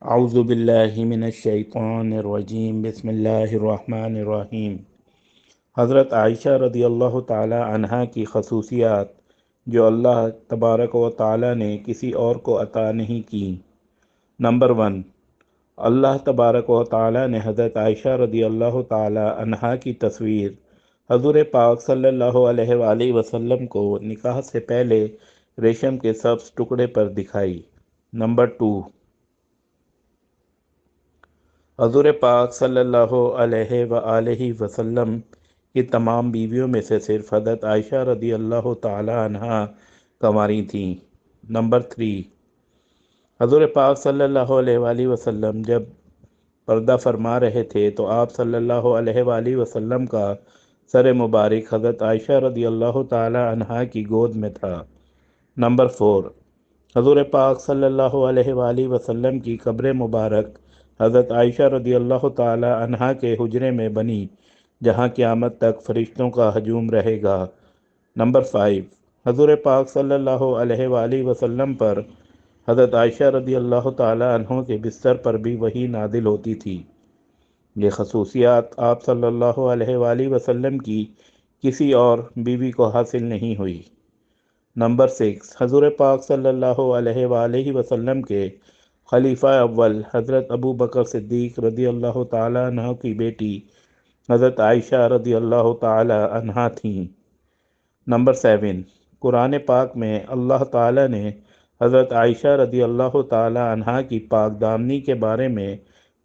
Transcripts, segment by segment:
اعوذ باللہ من الشیطان الرجیم بسم اللہ الرحمن الرحیم۔ حضرت عائشہ رضی اللہ تعالی عنہا کی خصوصیات جو اللہ تبارک و تعالی نے کسی اور کو عطا نہیں کی۔ نمبر 1، اللہ تبارک و تعالی نے حضرت عائشہ رضی اللہ تعالی عنہا کی تصویر حضور پاک صلی اللہ علیہ وآلہ وسلم کو نکاح سے پہلے ریشم کے سبز ٹکڑے پر دکھائی۔ نمبر 2، حضور پاک صلی اللہ علیہ وآلہ وسلم کی تمام بیویوں میں سے صرف حضرت عائشہ رضی اللہ تعالی عنہا کنواری تھیں۔ نمبر 3، حضور پاک صلی اللہ علیہ وآلہ وسلم جب پردہ فرما رہے تھے تو آپ صلی اللہ علیہ وآلہ وسلم کا سر مبارک حضرت عائشہ رضی اللہ تعالی عنہا کی گود میں تھا۔ نمبر 4، حضور پاک صلی اللہ علیہ وآلہ وسلم کی قبر مبارک حضرت عائشہ رضی اللہ تعالی عنہا کے حجرے میں بنی جہاں قیامت تک فرشتوں کا ہجوم رہے گا۔ نمبر 5، حضور پاک صلی اللہ علیہ وآلہ وسلم پر حضرت عائشہ رضی اللہ تعالی عنہ کے بستر پر بھی وحی نازل ہوتی تھی۔ یہ خصوصیات آپ صلی اللہ علیہ وآلہ وسلم کی کسی اور بیوی کو حاصل نہیں ہوئی۔ نمبر 6، حضور پاک صلی اللہ علیہ وآلہ وسلم کے خلیفہ اول حضرت ابو بکر صدیق رضی اللہ تعالی عنہ کی بیٹی حضرت عائشہ رضی اللہ تعالی عنہا تھیں۔ نمبر 7، قرآن پاک میں اللہ تعالی نے حضرت عائشہ رضی اللہ تعالی عنہا کی پاک دامنی کے بارے میں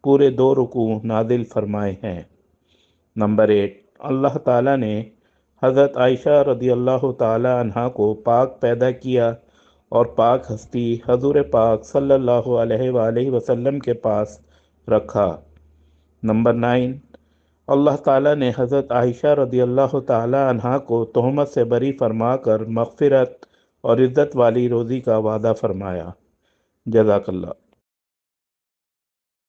پورے 2 رکوع نازل فرمائے ہیں۔ نمبر 8، اللہ تعالی نے حضرت عائشہ رضی اللہ تعالی عنہا کو پاک پیدا کیا اور پاک ہستی حضور پاک صلی اللہ علیہ وآلہ وسلم کے پاس رکھا۔ نمبر 9، اللہ تعالیٰ نے حضرت عائشہ رضی اللہ تعالی عنہا کو تہمت سے بری فرما کر مغفرت اور عزت والی روزی کا وعدہ فرمایا۔ جزاک اللہ۔